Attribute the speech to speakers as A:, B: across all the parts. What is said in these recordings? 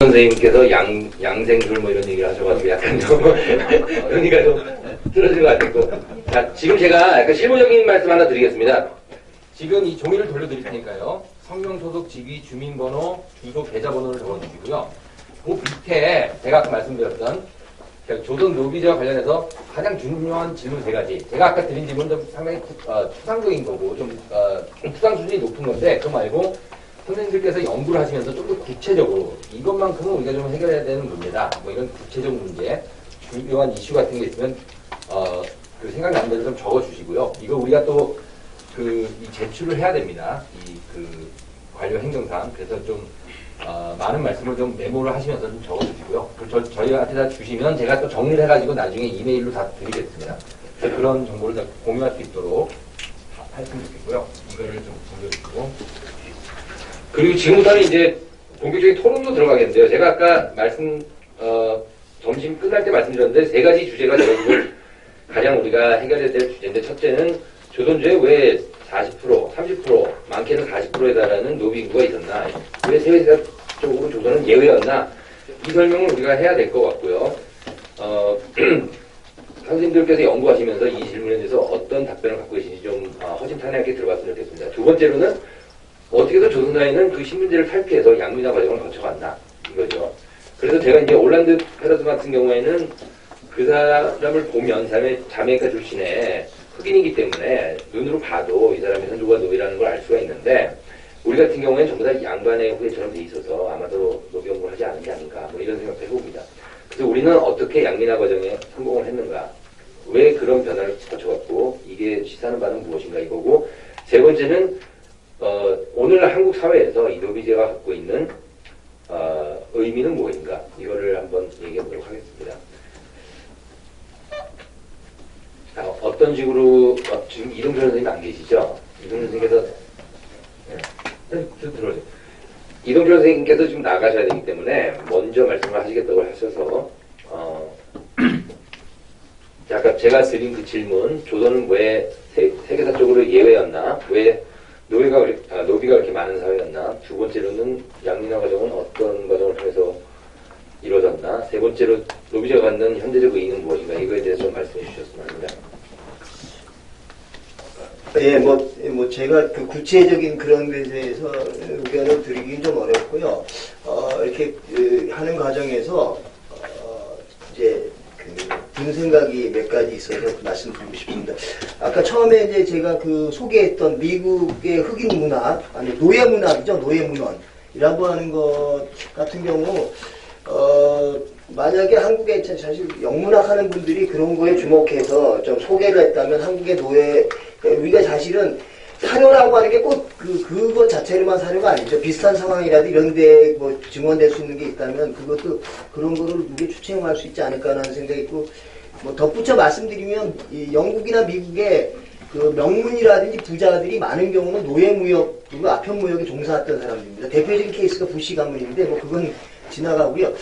A: 선생님께서 양생술 뭐 이런 얘기를 하셔가지고 약간 좀 의미가 좀 틀어진 것 같고. 자, 지금 제가 약간 실무적인 말씀 하나 드리겠습니다. 지금 이 종이를 돌려드릴 테니까요. 성명, 소속, 직위, 주민번호, 주소, 계좌번호를 적어주시고요. 그 밑에 제가 아까 말씀드렸던 조선 노비제와 관련해서 가장 중요한 질문 세 가지. 제가 아까 드린 질문도 상당히 추상적인 거고 좀 추상 수준이 높은 건데 그거 말고 선생님들께서 연구를 하시면서 좀 더 구체적으로 이것만큼은 우리가 좀 해결해야 되는 문제다. 뭐 이런 구체적 문제, 중요한 이슈 같은 게 있으면 그 생각나는 대로 좀 적어주시고요. 이거 우리가 또 이 제출을 해야 됩니다. 관련 행정상. 그래서 좀 많은 말씀을 좀 메모를 하시면서 좀 적어주시고요. 저희한테 다 주시면 제가 또 정리를 해가지고 나중에 이메일로 다 드리겠습니다. 그런 정보를 다 공유할 수 있도록 하시면 좋겠고요. 이거를 좀 공유해주시고. 그리고 지금부터는 이제 본격적인 토론도 들어가겠는데요. 제가 아까 점심 끝날 때 말씀드렸는데 세 가지 주제가 지금 가장 우리가 해결해야 될 주제인데 첫째는 조선주에 왜 40%, 30%, 많게는 40%에 달하는 노비 인구가 있었나? 왜 세계사적으로 조선은 예외였나? 이 설명을 우리가 해야 될 것 같고요. 선생님들께서 연구하시면서 이 질문에 대해서 어떤 답변을 갖고 계신지 좀 허심탄회하게 들어봤으면 좋겠습니다. 두 번째로는 어떻게 해서 조선 사회는 그 식민지를 탈피해서 양민화 과정을 거쳐갔나? 이거죠. 그래서 제가 이제 올란드 페더슨 같은 경우에는 그 사람을 보면 자메이카 출신의 흑인이기 때문에 눈으로 봐도 이 사람이 선조가 노비라는 걸 알 수가 있는데 우리 같은 경우에는 전부 다 양반의 후예처럼 돼 있어서 아마도 노비 연구를 하지 않은 게 아닌가 뭐 이런 생각도 해봅니다. 그래서 우리는 어떻게 양민화 과정에 성공을 했는가? 왜 그런 변화를 거쳐갔고 이게 시사하는 바는 무엇인가 이거고 세 번째는 오늘 한국 사회에서 이 노비제가 갖고 있는 의미는 무엇인가 이거를 한번 얘기해 보도록 하겠습니다. 어떤 식으로 지금 이동철 선생님 안 계시죠? 이동철 선생님께서 들어오세요. 이동철 선생님께서 지금 나가셔야 되기 때문에 먼저 말씀을 하시겠다고 하셔서 아까 제가 드린 그 질문 조선은 왜 세계사적으로 예외였나? 왜 노비가 그렇게 많은 사회였나? 두 번째로는 양민화 과정은 어떤 과정을 통해서 이루어졌나? 세 번째로 노비제가 갖는 현대적 의의는 무엇인가? 이거에 대해서 좀 말씀해 주셨으면 합니다.
B: 예, 제가 그 구체적인 그런 것에 대해서 의견을 드리긴 좀 어렵고요. 이렇게 하는 과정에서, 이제, 든 생각이 몇 가지 있어서 말씀드리고 싶습니다. 아까 처음에 이제 제가 소개했던 미국의 흑인 문학, 아니, 노예 문학이죠. 노예 문헌이라고 하는 것 같은 경우, 만약에 한국에 사실 영문학 하는 분들이 그런 거에 주목해서 좀 소개를 했다면 한국의 노예, 우리가 사실은 사료라고 하는 게 꼭 그것 자체로만 사료가 아니죠. 비슷한 상황이라도 이런데 증언될 수 있는 게 있다면 그것도 그런 거를 우리 추천할 수 있지 않을까라는 생각이 있고, 덧붙여 말씀드리면 영국이나 미국의 명문이라든지 부자들이 많은 경우는 노예무역 그리고 아편무역에 종사했던 사람들입니다. 대표적인 케이스가 부시 가문인데 그건 지나가고요.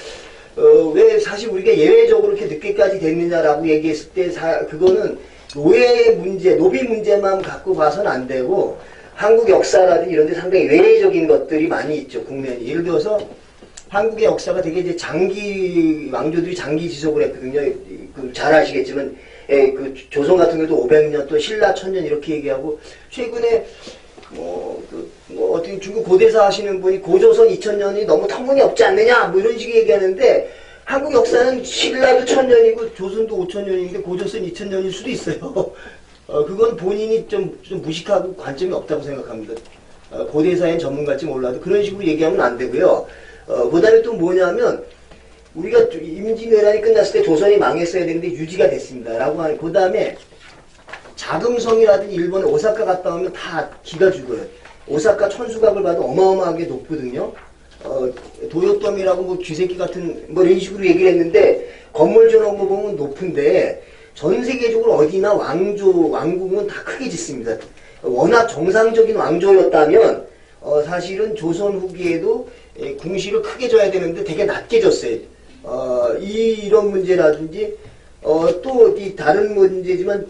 B: 왜 사실 우리가 예외적으로 이렇게 늦게까지 됐느냐라고 얘기했을 때 그거는 노예 문제, 노비 문제만 갖고 봐서는 안 되고 한국 역사라든지 이런 데 상당히 외래적인 것들이 많이 있죠. 국내에. 예를 들어서 한국의 역사가 되게 이제 왕조들이 장기 지속을 했거든요. 잘 아시겠지만 조선 같은 경우도 500년 또 신라 1000년 이렇게 얘기하고 최근에 어떻게 중국 고대사 하시는 분이 고조선 2000년이 너무 터무니없지 않느냐 이런 식의 얘기하는데 한국 역사는 신라도 1000년이고 조선도 5000년인데 고조선 2000년일 수도 있어요. 그건 본인이 좀 무식하고 관점이 없다고 생각합니다. 고대사엔 전문가일지 몰라도 그런 식으로 얘기하면 안 되고요. 그다음에 또 뭐냐면 우리가 임진왜란이 끝났을 때 조선이 망했어야 되는데 유지가 됐습니다. 라고 하는 그다음에 자금성이라든지 일본에 오사카 갔다 오면 다 기가 죽어요. 오사카 천수각을 봐도 어마어마하게 높거든요. 도요토미라고 쥐새끼 같은 이런 식으로 얘기를 했는데 건물 저런 거 보면 높은데 전 세계적으로 어디나 왕궁은 다 크게 짓습니다. 워낙 정상적인 왕조였다면 사실은 조선 후기에도 궁시를 크게 져야 되는데 되게 낮게 졌어요. 이런 문제라든지 또 이 다른 문제지만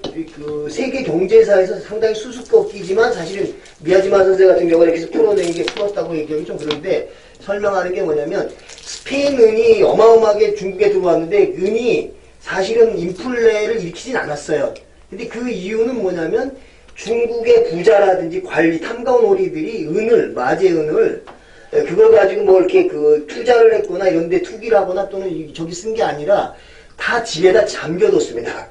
B: 세계 경제사에서 상당히 수수께끼지만 사실은 미야지마 선생 같은 경우는 이렇게 풀어낸 게 풀었다고 얘기하기 좀 그런데 설명하는 게 뭐냐면 스페인 은이 어마어마하게 중국에 들어왔는데 은이 사실은 인플레를 일으키진 않았어요. 근데 그 이유는 뭐냐면 중국의 부자라든지 관리 탐관오리들이 마제은을 그걸 가지고 뭐 이렇게 그 투자를 했거나 이런데 투기를 하거나 또는 저기 쓴 게 아니라 다 집에다 잠겨뒀습니다.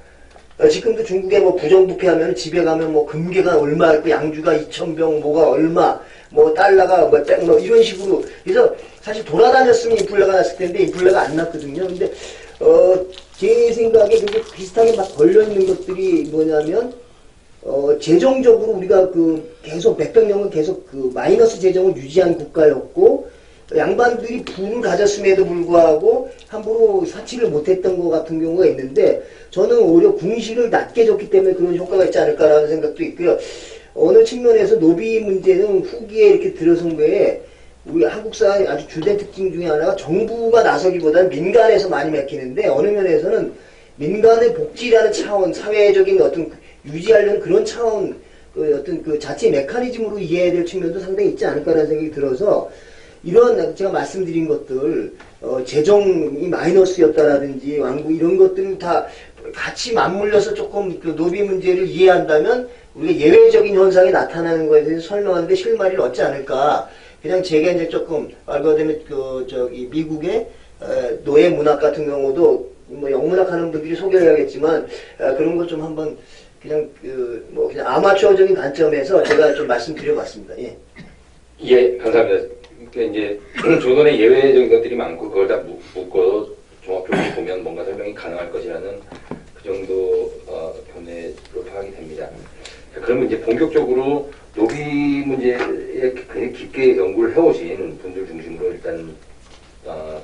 B: 지금도 중국에 뭐 부정부패하면 집에 가면 뭐 금괴가 얼마 있고 양주가 2,000병 뭐가 얼마 뭐 달러가 뭐 이런 식으로 그래서 사실 돌아다녔으면 인플레가 났을 텐데 인플레가 안 났거든요. 근데 제 생각에 그게 비슷하게 막 걸려있는 것들이 뭐냐면 재정적으로 우리가 그 계속 몇백 년은 계속 그 마이너스 재정을 유지한 국가였고 양반들이 부를 가졌음에도 불구하고 함부로 사치를 못했던 것 같은 경우가 있는데 저는 오히려 궁시를 낮게 줬기 때문에 그런 효과가 있지 않을까라는 생각도 있고요. 어느 측면에서 노비 문제는 후기에 이렇게 들어선 거에 우리 한국 사회의 아주 주된 특징 중에 하나가 정부가 나서기보다는 민간에서 많이 맥히는데 어느 면에서는 민간의 복지라는 차원, 사회적인 어떤 유지하려는 그런 차원, 어떤 그 자체 메커니즘으로 이해해야 될 측면도 상당히 있지 않을까라는 생각이 들어서 이런 제가 말씀드린 것들, 재정이 마이너스였다라든지 왕국 이런 것들을 다 같이 맞물려서 조금 그 노비 문제를 이해한다면 우리가 예외적인 현상이 나타나는 거에 대해서 설명하는데 실마리를 얻지 않을까. 그냥 제가 이제 조금 말하자면 미국의 노예 문학 같은 경우도 뭐 영문학 하는 분들이 소개를 해야겠지만 그런 걸 좀 한번 그냥 그냥 아마추어적인 관점에서 제가 좀 말씀드려봤습니다. 예.
A: 예, 감사합니다. 그러니까 이제 조선의 예외적인 것들이 많고 그걸 다 묶어 종합적으로 보면 뭔가 설명이 가능할 것이라는 그 정도 견해로 파악이 됩니다. 자, 그러면 이제 본격적으로 노비 문제에 굉장히 깊게 연구를 해오신 분들 중심으로 일단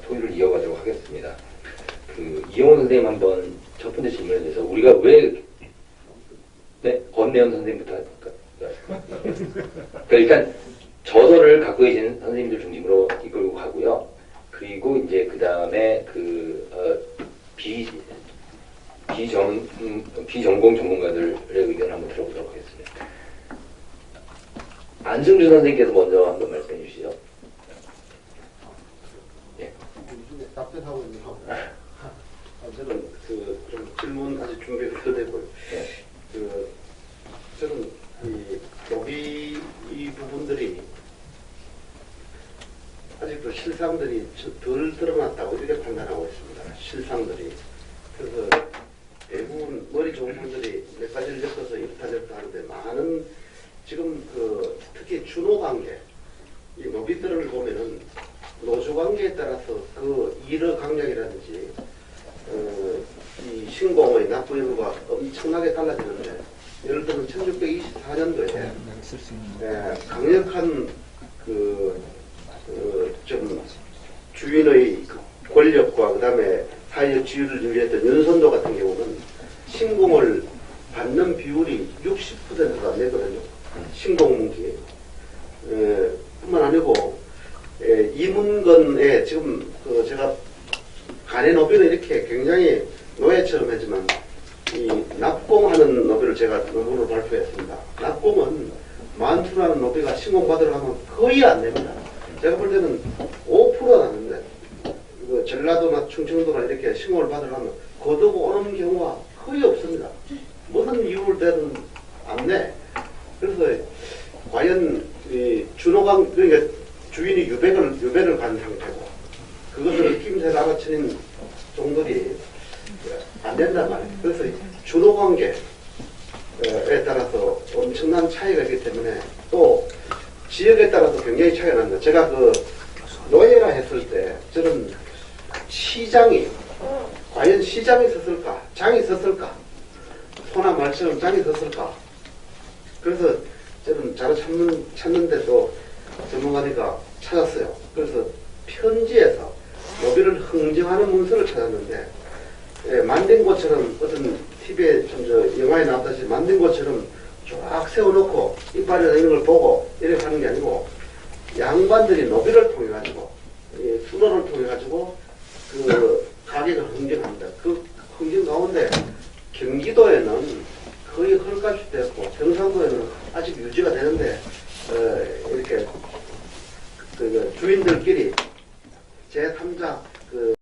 A: 토의를 이어가도록 하겠습니다. 그 이영훈 선생님 한번 첫 번째 질문에 대해서 우리가 왜 권내현 선생님부터 할까? 그러니까 일단 저서를 갖고 계신 선생님들 중심으로 이끌고 가고요. 그리고 이제 그 다음에 비전공 전문가들의 의견을 한번 들어보도록 하겠습니다. 안승준 선생님께서 먼저 한번 말씀해 주시죠. 예.
C: 답변하고 있는 거. 저는 좀 질문 아직 준비가 덜 되고요.
A: 예.
C: 저는 노비 이 부분들이 아직도 실상들이 덜 드러났다고 이렇게 판단하고 있습니다. 실상들이. 그래서 대부분 머리 좋은 분들이 몇 가지를 엮어서 이렇다 저렇다 하는데 많은 지금 특히 준호 관계 이 노비들을 보면은 노조 관계에 따라서 그 일의 강약이라든지 이 신공의 납부여부가 엄청나게 달라지는데 예를 들면 1624년도에 강력한 좀 주인의 권력과 그 다음에 사회적 지위를 유지했던 윤선도 같은 경우는 신공을 받는 비율이 60%가 안 되거든요. 신공문기. 뿐만 아니고 이문건에 지금 제가 간의 노비는 이렇게 굉장히 노예처럼 하지만 이 납공하는 노비를 제가 논문으로 발표했습니다. 납공은 만투라는 노비가 신공받으러 가면 거의 안 됩니다. 제가 볼 때는 5%가 나는데 전라도나 충청도나 이렇게 신공을 받으려면 거두고 오는 경우가 거의 없습니다. 무슨 이유를 대든 안 내. 그래서 과연 준호강 그러니까 주인이 유배를 간 상태고 그것을 낌새 알아치는 종들이 안 된단 말이에요. 그래서 준호관계에 따라서 엄청난 차이가 있기 때문에 또 지역에 따라서 굉장히 차이가 납니다. 제가 노예라 했을 때 저는 시장이 과연 시장이 섰을까? 장이 섰을까? 소나 말처럼 장이 섰을까? 그래서 저는 자료 찾는데 또 전문가니까 찾았어요. 그래서 편지에서 노비를 흥정하는 문서를 찾았는데 만든 것처럼 어떤 TV에 영화에 나왔다시피 만든 것처럼 쫙 세워놓고 이빨에 있는 걸 보고 이렇게 하는 게 아니고 양반들이 노비를 통해 가지고 수로를 통해 가지고 그 가격을 흥정합니다. 그 흥정 가운데 경기도에는 거의 헐값이 되었고 경상도에는 아직 유지가 되는데 이렇게 주인들끼리 그